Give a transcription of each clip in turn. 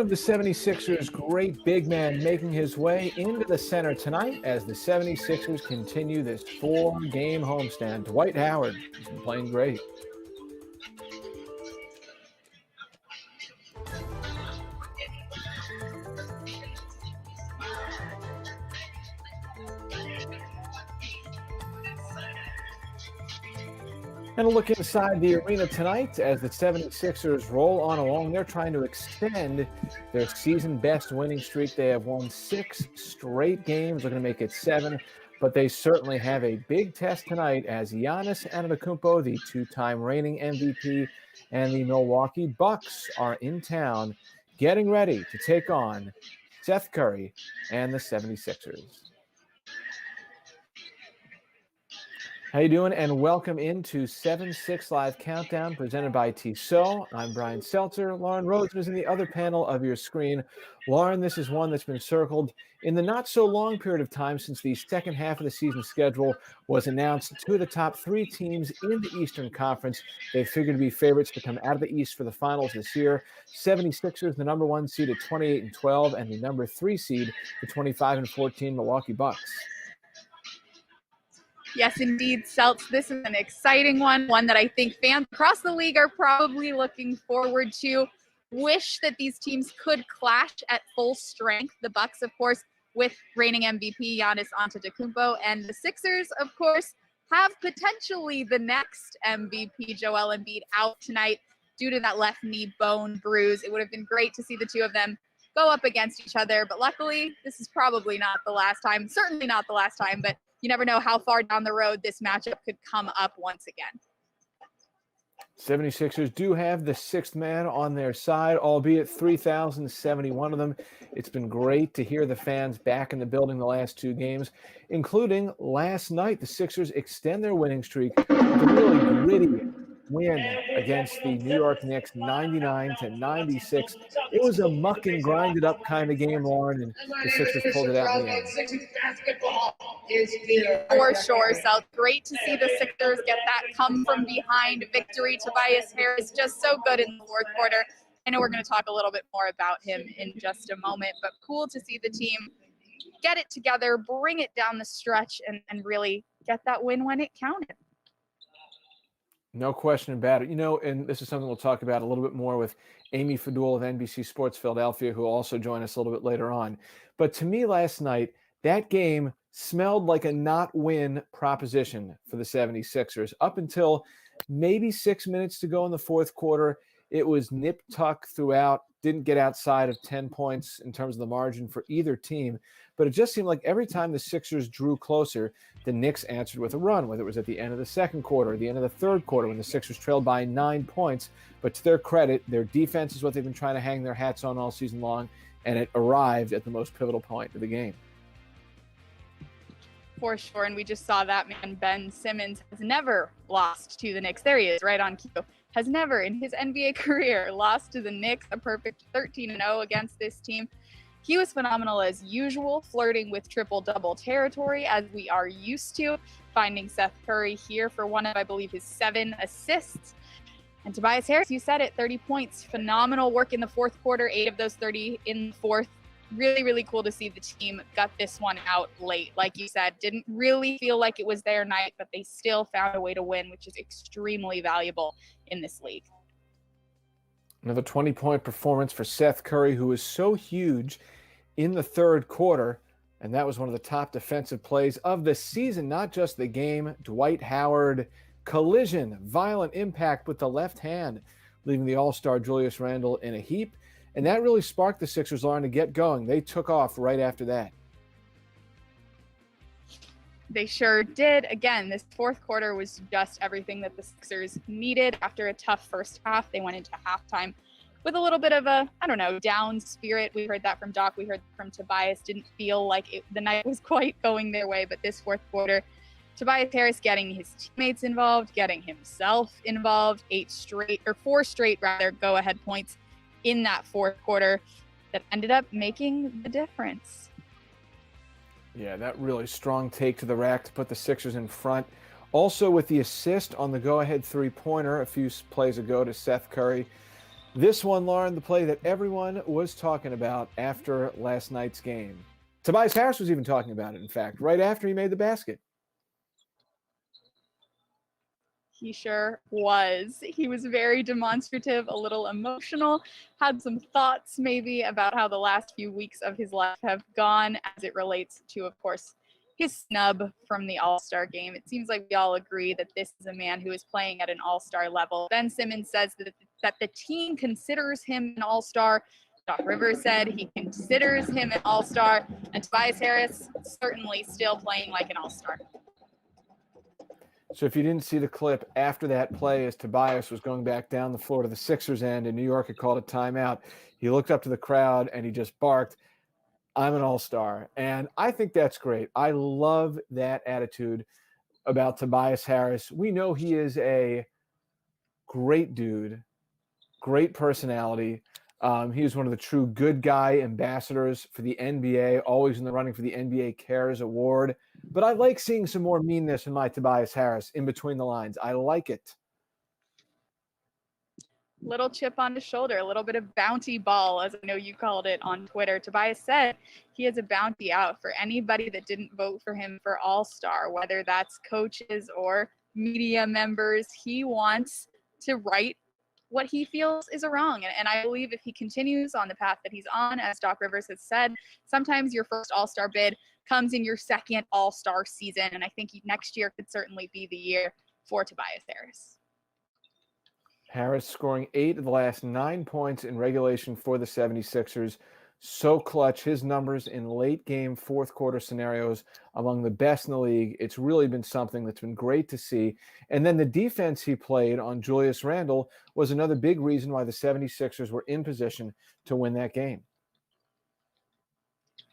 of the 76ers' great big man making his way into the center tonight as the 76ers continue this 4-game homestand. Dwight Howard has been playing great. And a look inside the arena tonight as the 76ers roll on along. They're trying to extend their season-best winning streak. They have won 6 straight games, looking to make it 7. But they certainly have a big test tonight as Giannis Antetokounmpo, the 2-time reigning MVP, and the Milwaukee Bucks are in town getting ready to take on Seth Curry and the 76ers. How you doing? And welcome into 7-6 Live Countdown presented by Tissot. I'm Brian Seltzer. Lauren Rosen is in the other panel of your screen. Lauren, this is one that's been circled in the not so long period of time since the second half of the season schedule was announced. 2 of the top 3 teams in the Eastern Conference. They figured to be favorites to come out of the East for the finals this year. 76ers, the number 1 seed at 28-12, and the number 3 seed, the 25-14 Milwaukee Bucks. Yes, indeed, Celts. This is an exciting one that I think fans across the league are probably looking forward to. Wish that these teams could clash at full strength. The Bucks, of course, with reigning MVP Giannis Antetokounmpo, and the Sixers, of course, have potentially the next MVP Joel Embiid out tonight due to that left knee bone bruise. It would have been great to see the two of them go up against each other, but luckily, this is probably not the last time. Certainly not the last time, but you never know how far down the road this matchup could come up once again. 76ers do have the 6th man on their side, albeit 3,071 of them. It's been great to hear the fans back in the building the last 2 games, including last night. The Sixers extend their winning streak with a really gritty win against the New York Knicks, 99-96. It was a muck and grinded up kind of game, Lauren, and the Sixers pulled it out in the end. For sure, South. Great to see the Sixers get that come from behind victory. Tobias Harris just so good in the 4th quarter. I know we're going to talk a little bit more about him in just a moment, but cool to see the team get it together, bring it down the stretch, and really get that win when it counted. No question about it. You know, and this is something we'll talk about a little bit more with Amy Fadol of NBC Sports Philadelphia, who will also join us a little bit later on. But to me last night, that game smelled like a not-win proposition for the 76ers. Up until maybe 6 minutes to go in the 4th quarter, it was nip-tuck throughout, didn't get outside of 10 points in terms of the margin for either team. But it just seemed like every time the Sixers drew closer, the Knicks answered with a run, whether it was at the end of the 2nd quarter, or the end of the 3rd quarter when the Sixers trailed by 9 points. But to their credit, their defense is what they've been trying to hang their hats on all season long, and it arrived at the most pivotal point of the game. For sure, and we just saw that man, Ben Simmons, has never lost to the Knicks. There he is, right on cue. Has never in his NBA career lost to the Knicks, a perfect 13-0 against this team. He was phenomenal as usual, flirting with triple-double territory as we are used to, finding Seth Curry here for one of, I believe, his 7 assists. And Tobias Harris, you said it, 30 points. Phenomenal work in the 4th quarter, 8 of those 30 in the 4th. Really, really cool to see the team got this one out late. Like you said, didn't really feel like it was their night, but they still found a way to win, which is extremely valuable in this league. Another 20-point performance for Seth Curry, who was so huge in the 3rd quarter, and that was one of the top defensive plays of the season, not just the game. Dwight Howard, collision, violent impact with the left hand, leaving the all-star Julius Randle in a heap. And that really sparked the Sixers, Lauren, to get going. They took off right after that. They sure did. Again, this 4th quarter was just everything that the Sixers needed. After a tough first half, they went into halftime with a little bit of a, down spirit. We heard that from Doc. We heard from Tobias. Didn't feel like the night was quite going their way. But this 4th quarter, Tobias Harris getting his teammates involved, getting himself involved, 4 straight go-ahead points in that 4th quarter that ended up making the difference. Yeah, that really strong take to the rack to put the Sixers in front. Also with the assist on the go-ahead 3-pointer a few plays ago to Seth Curry. This one, Lauren, the play that everyone was talking about after last night's game. Tobias Harris was even talking about it, in fact, right after he made the basket. He sure was. He was very demonstrative, a little emotional, had some thoughts maybe about how the last few weeks of his life have gone as it relates to, of course, his snub from the All-Star game. It seems like we all agree that this is a man who is playing at an All-Star level. Ben Simmons says that the team considers him an All-Star. Doc Rivers said he considers him an All-Star. And Tobias Harris certainly still playing like an All-Star. So if you didn't see the clip after that play as Tobias was going back down the floor to the Sixers end and New York had called a timeout, he looked up to the crowd and he just barked, "I'm an all-star." And I think that's great. I love that attitude about Tobias Harris. We know he is a great dude, great personality. He is one of the true good guy ambassadors for the NBA, always in the running for the NBA Cares Award. But I like seeing some more meanness in my Tobias Harris in between the lines. I like it. Little chip on his shoulder, a little bit of bounty ball, as I know you called it on Twitter. Tobias said he has a bounty out for anybody that didn't vote for him for All-Star, whether that's coaches or media members. He wants to right what he feels is a wrong. And I believe if he continues on the path that he's on, as Doc Rivers has said, sometimes your first All-Star bid comes in your second All-Star season. And I think next year could certainly be the year for Tobias Harris. Harris scoring 8 of the last 9 points in regulation for the 76ers. So clutch. His numbers in late game, fourth quarter scenarios among the best in the league. It's really been something that's been great to see. And then the defense he played on Julius Randle was another big reason why the 76ers were in position to win that game.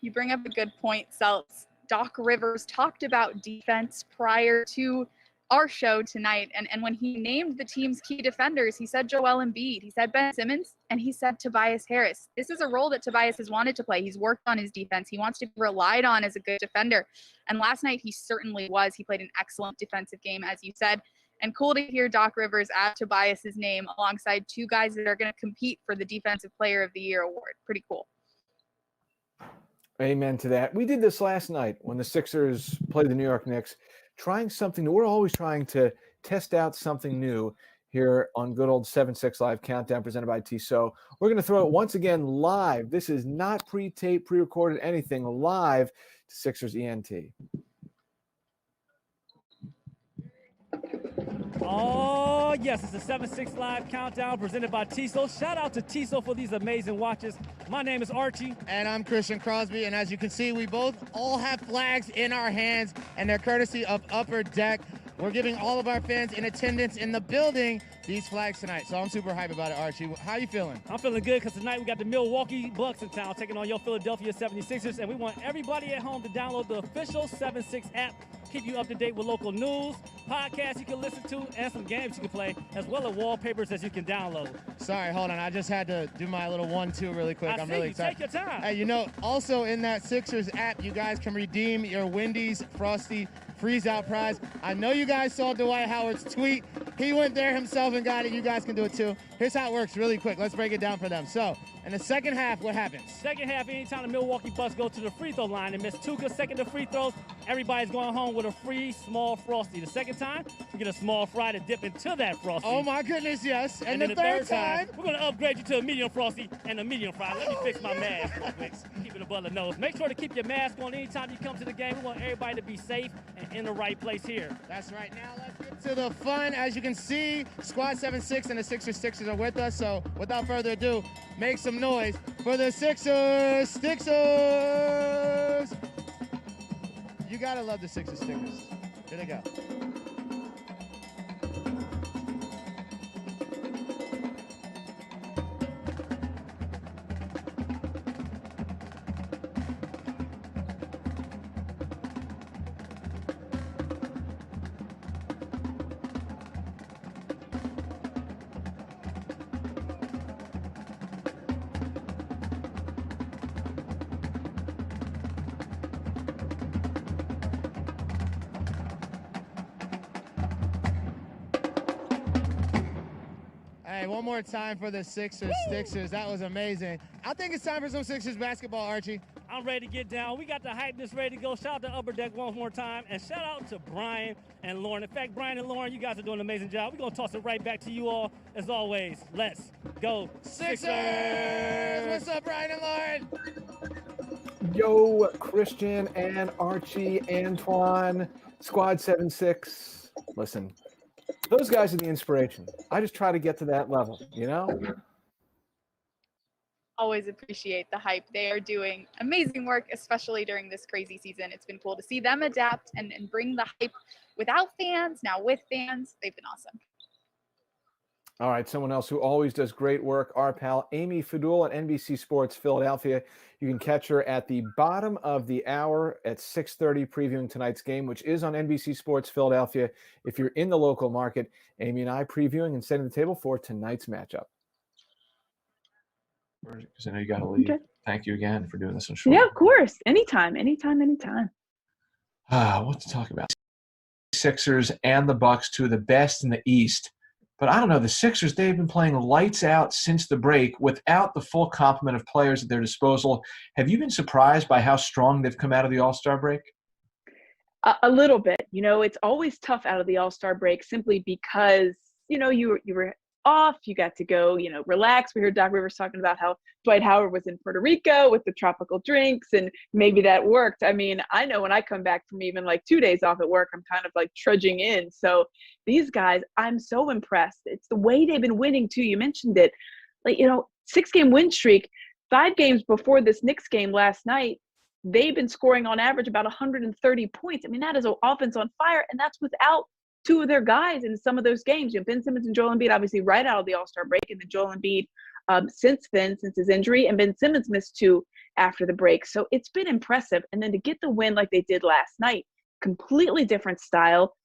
You bring up a good point, Seltz. Doc Rivers talked about defense prior to our show tonight. And when he named the team's key defenders, he said Joel Embiid, he said Ben Simmons, and he said Tobias Harris. This is a role that Tobias has wanted to play. He's worked on his defense. He wants to be relied on as a good defender. And last night he certainly was. He played an excellent defensive game, as you said. And cool to hear Doc Rivers add Tobias's name alongside two guys that are going to compete for the Defensive Player of the Year award. Pretty cool. Amen to that. We did this last night when the Sixers played the New York Knicks, trying something new. We're always trying to test out something new here on good old 7-6 Live Countdown presented by Tissot. We're going to throw it once again live. This is not pre-taped, pre-recorded, anything, live to Sixers ENT. Oh, yes, it's the 7-6 Live Countdown presented by Tissot. Shout out to Tissot for these amazing watches. My name is Archie. And I'm Christian Crosby. And as you can see, we both all have flags in our hands, and they're courtesy of Upper Deck. We're giving all of our fans in attendance in the building these flags tonight. So I'm super hyped about it, Archie. How you feeling? I'm feeling good because tonight we got the Milwaukee Bucks in town taking on your Philadelphia 76ers. And we want everybody at home to download the official 7-6 app. Keep you up to date with local news, podcasts you can listen to, and some games you can play, as well as wallpapers as you can download. Sorry, hold on. I just had to do my little 1-2 really quick. I'm really excited. Take your time. Hey, you know, also in that Sixers app, you guys can redeem your Wendy's Frosty freeze-out prize. I know you guys saw Dwight Howard's tweet. He went there himself and got it. You guys can do it too. Here's how it works really quick. Let's break it down for them. So, in the second half, what happens? Second half, anytime the Milwaukee Bucks go to the free throw line and miss 2 consecutive free throws, everybody's going home with a free small Frosty. The second time, we get a small fry to dip into that Frosty. Oh my goodness, yes. And then the third time, we're going to upgrade you to a medium Frosty and a medium fry. Let me fix my mask real quick. Keep it above the nose. Make sure to keep your mask on anytime you come to the game. We want everybody to be safe and in the right place here. That's right. Now let's get to the fun. As you can see, Squad 7-6 and the Sixers are with us. So without further ado, make some noise for the Sixers. Sixers! You gotta love the Sixers stickers. Here they go. Hey, one more time for the Sixers. Sixers, that was amazing. I think it's time for some Sixers basketball, Archie. I'm ready to get down. We got the hypeness ready to go. Shout out to Upper Deck one more time. And shout out to Brian and Lauren. In fact, Brian and Lauren, you guys are doing an amazing job. We're going to toss it right back to you all. As always, let's go Sixers! What's up, Brian and Lauren? Yo, Christian and Archie, Antoine, Squad 7-6. Listen, those guys are the inspiration. I just try to get to that level, you know? Always appreciate the hype. They are doing amazing work, especially during this crazy season. It's been cool to see them adapt and bring the hype without fans, now with fans. They've been awesome. All right, someone else who always does great work, our pal Amy Fadol at NBC Sports Philadelphia. You can catch her at the bottom of the hour at 6:30 previewing tonight's game, which is on NBC Sports Philadelphia. If you're in the local market, Amy and I previewing and setting the table for tonight's matchup. Because I know you got to leave. Okay. Thank you again for doing this on short. Yeah, of course. Anytime. What to talk about? Sixers and the Bucks, two of the best in the East. But I don't know, the Sixers, they've been playing lights out since the break without the full complement of players at their disposal. Have you been surprised by how strong they've come out of the All-Star break? A little bit. You know, it's always tough out of the All-Star break simply because, you know, you were off, you got to go, you know, relax. We heard Doc Rivers talking about how Dwight Howard was in Puerto Rico with the tropical drinks, and maybe that worked. I mean, I know when I come back from even like 2 days off at work, I'm kind of like trudging in. So these guys, I'm so impressed. It's the way they've been winning too. You mentioned it. Like, you know, 6-game win streak, 5 games before this Knicks game last night, they've been scoring on average about 130 points. I mean, that is an offense on fire, and that's without 2 of their guys in some of those games. You know, Ben Simmons and Joel Embiid obviously right out of the All-Star break, and then Joel Embiid since his injury, and Ben Simmons missed 2 after the break. So it's been impressive. And then to get the win like they did last night, completely different style,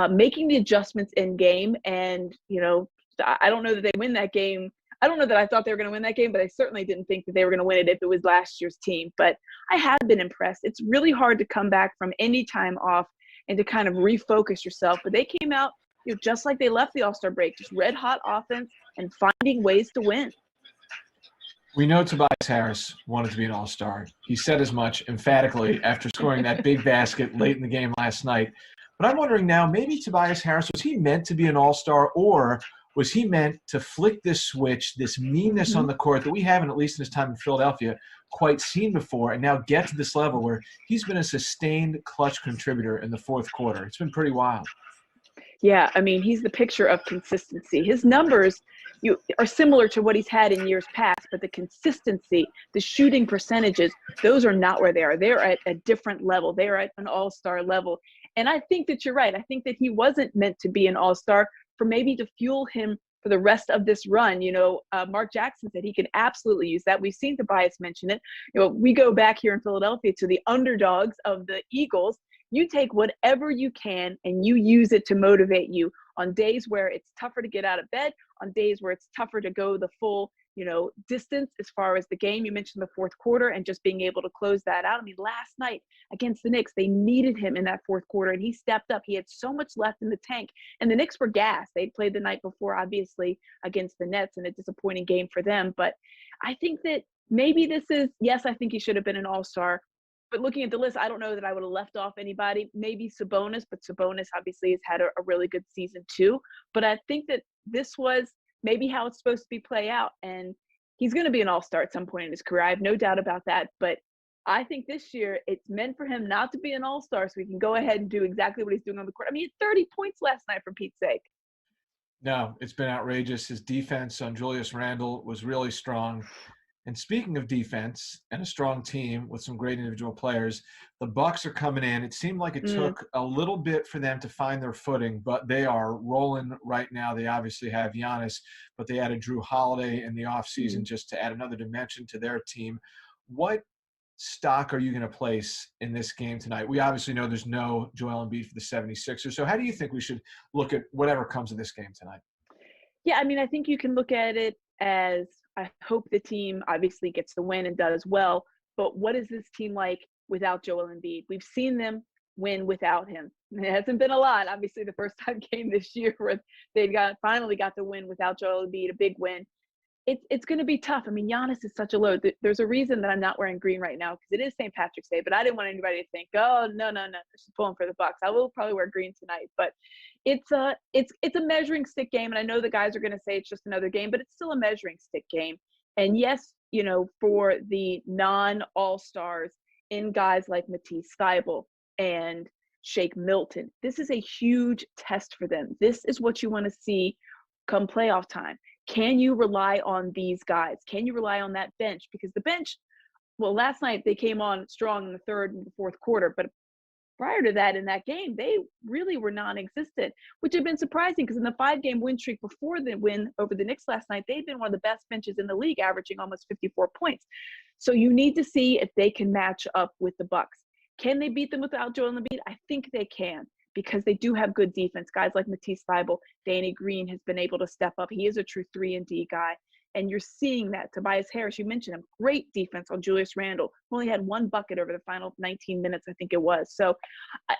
making the adjustments in game. And, you know, I don't know that they win that game. I don't know that I thought they were going to win that game, but I certainly didn't think that they were going to win it if it was last year's team. But I have been impressed. It's really hard to come back from any time off and to kind of refocus yourself. But they came out, you know, just like they left the All-Star break, just red hot offense and finding ways to win. We know Tobias Harris wanted to be an All-Star. He said as much emphatically after scoring that big basket late in the game last night. But I'm wondering now, maybe Tobias Harris, was he meant to be an All-Star, or was he meant to flick this switch, this meanness on the court that we haven't, at least in his time in Philadelphia, quite seen before, and now get to this level where he's been a sustained clutch contributor in the fourth quarter? It's been pretty wild. Yeah, I mean, he's the picture of consistency. His numbers are similar to what he's had in years past, but the consistency, the shooting percentages, those are not where they are. They're at a different level. They're at an all-star level. And I think that you're right. I think that he wasn't meant to be an all-star for maybe to fuel him for the rest of this run. You know, Mark Jackson said he can absolutely use that. We've seen Tobias mention it. You know, we go back here in Philadelphia to the underdogs of the Eagles. You take whatever you can and you use it to motivate you on days where it's tougher to get out of bed, on days where it's tougher to go the full, you know, distance as far as the game. You mentioned the fourth quarter and just being able to close that out. I mean, last night against the Knicks, they needed him in that fourth quarter, and he stepped up. He had so much left in the tank, and the Knicks were gassed. They'd played the night before, obviously, against the Nets, and a disappointing game for them. But I think that maybe this is, yes, I think he should have been an all-star. But looking at the list, I don't know that I would have left off anybody. Maybe Sabonis, but Sabonis obviously has had a really good season too. But I think that this was maybe how it's supposed to be play out. And he's going to be an all-star at some point in his career. I have no doubt about that. But I think this year it's meant for him not to be an all-star so he can go ahead and do exactly what he's doing on the court. I mean, he had 30 points last night, for Pete's sake. No, it's been outrageous. His defense on Julius Randle was really strong. And speaking of defense and a strong team with some great individual players, the Bucks are coming in. It seemed like it took a little bit for them to find their footing, but they are rolling right now. They obviously have Giannis, but they added Drew Holiday in the offseason just to add another dimension to their team. What stock are you going to place in this game tonight? We obviously know there's no Joel Embiid for the 76ers. So how do you think we should look at whatever comes of this game tonight? Yeah, I mean, I think you can look at it as, I hope the team obviously gets the win and does well, but what is this team like without Joel Embiid? We've seen them win without him. And it hasn't been a lot. Obviously, the first time came this year where they finally got the win without Joel Embiid, a big win. It's going to be tough. I mean, Giannis is such a load. There's a reason that I'm not wearing green right now because it is St. Patrick's Day, but I didn't want anybody to think, oh, no, she's pulling for the Bucks. I will probably wear green tonight, but it's a measuring stick game. And I know the guys are going to say it's just another game, but it's still a measuring stick game. And yes, you know, for the non-all-stars in guys like Matisse Thybulle and Shake Milton, this is a huge test for them. This is what you want to see come playoff time. Can you rely on these guys? Can you rely on that bench? Because the bench, well, last night they came on strong in the third and the fourth quarter, but prior to that in that game, they really were non-existent, which had been surprising because in the 5-game win streak before the win over the Knicks last night, they'd been one of the best benches in the league, averaging almost 54 points. So you need to see if they can match up with the Bucks. Can they beat them without Joel Embiid? I think they can, because they do have good defense. Guys like Matisse Thybulle, Danny Green has been able to step up. He is a true 3-and-D guy. And you're seeing that. Tobias Harris, you mentioned him, great defense on Julius Randle, who only had 1 bucket over the final 19 minutes, I think it was. So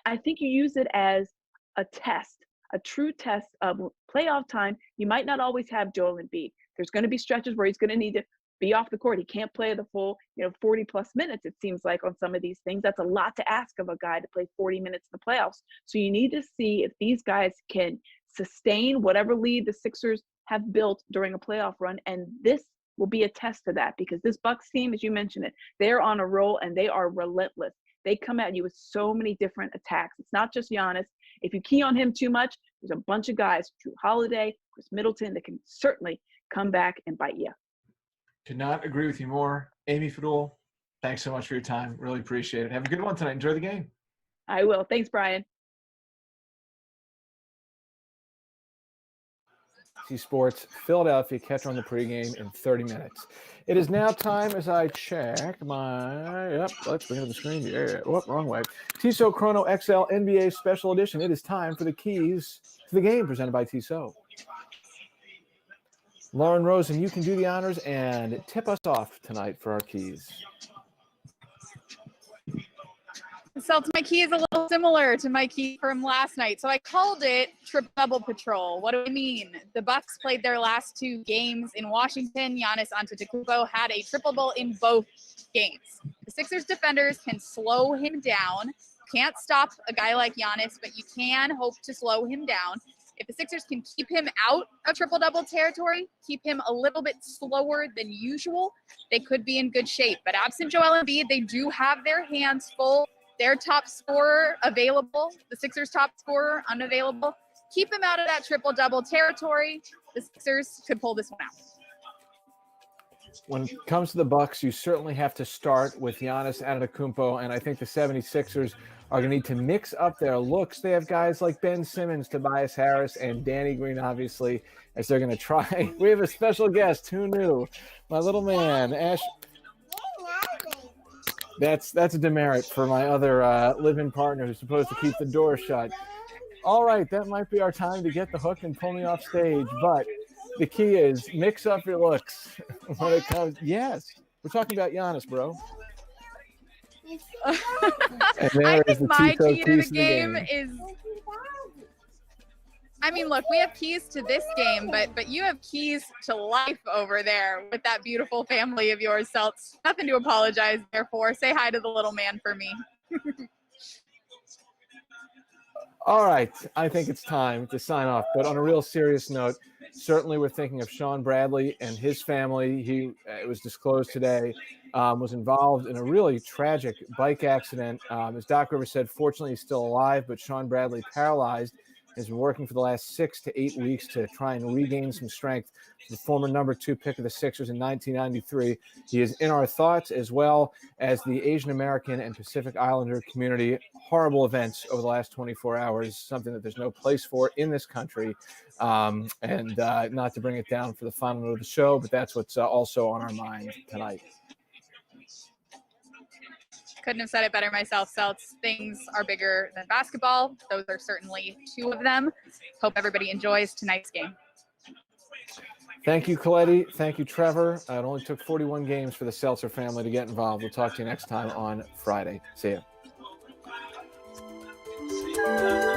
I think you use it as a test, a true test of playoff time. You might not always have Joel Embiid. There's going to be stretches where he's going to need to be off the court. He can't play the full, 40-plus minutes, it seems like, on some of these things. That's a lot to ask of a guy to play 40 minutes in the playoffs. So you need to see if these guys can sustain whatever lead the Sixers have built during a playoff run. And this will be a test to that, because this Bucks team, as you mentioned it, they're on a roll and they are relentless. They come at you with so many different attacks. It's not just Giannis. If you key on him too much, there's a bunch of guys, Drew Holiday, Chris Middleton, that can certainly come back and bite you. Could not agree with you more. Amy Fadol, thanks so much for your time. Really appreciate it. Have a good one tonight. Enjoy the game. I will. Thanks, Brian. Sports Philadelphia catch on the pregame in 30 minutes. It is now time, as I check let's bring it to the screen. Yeah, wrong way. Tissot Chrono XL NBA Special Edition. It is time for the keys to the game presented by Tissot. Lauren Rosen, you can do the honors and tip us off tonight for our keys. So my key is a little similar to my key from last night. So I called it triple-double patrol. What do I mean? The Bucks played their last 2 games in Washington. Giannis Antetokounmpo had a triple-double in both games. The Sixers defenders can slow him down. Can't stop a guy like Giannis, but you can hope to slow him down. If the Sixers can keep him out of triple-double territory, keep him a little bit slower than usual, they could be in good shape. But absent Joel Embiid, they do have their hands full. Their top scorer available, the Sixers' top scorer unavailable. Keep him out of that triple-double territory. The Sixers could pull this one out. When it comes to the Bucks, you certainly have to start with Giannis Antetokounmpo, and I think the 76ers are going to need to mix up their looks. They have guys like Ben Simmons, Tobias Harris, and Danny Green, obviously, as they're going to try. We have a special guest. Who knew? My little man, Ash. That's a demerit for my other live-in partner who's supposed to keep the door shut. All right, that might be our time to get the hook and pull me off stage, but the key is mix up your looks when it comes. Yes, we're talking about Giannis, bro. I think my key to the game is. I mean, look, we have keys to this game, but you have keys to life over there with that beautiful family of yours, Seltz. Nothing to apologize there for. Say hi to the little man for me. All right, I think it's time to sign off. But on a real serious note, certainly we're thinking of Sean Bradley and his family. He, it was disclosed today, was involved in a really tragic bike accident. As Doc Rivers said, fortunately he's still alive, but Sean Bradley paralyzed. Has been working for the last 6 to 8 weeks to try and regain some strength. The former number 2 pick of the Sixers in 1993. He is in our thoughts, as well as the Asian American and Pacific Islander community. Horrible events over the last 24 hours, something that there's no place for in this country. And not to bring it down for the final note of the show, but that's what's also on our mind tonight. Couldn't have said it better myself, Seltz. Things are bigger than basketball. Those are certainly 2 of them. Hope everybody enjoys tonight's game. Thank you, Coletti. Thank you, Trevor. It only took 41 games for the Seltzer family to get involved. We'll talk to you next time on Friday. See ya. Bye.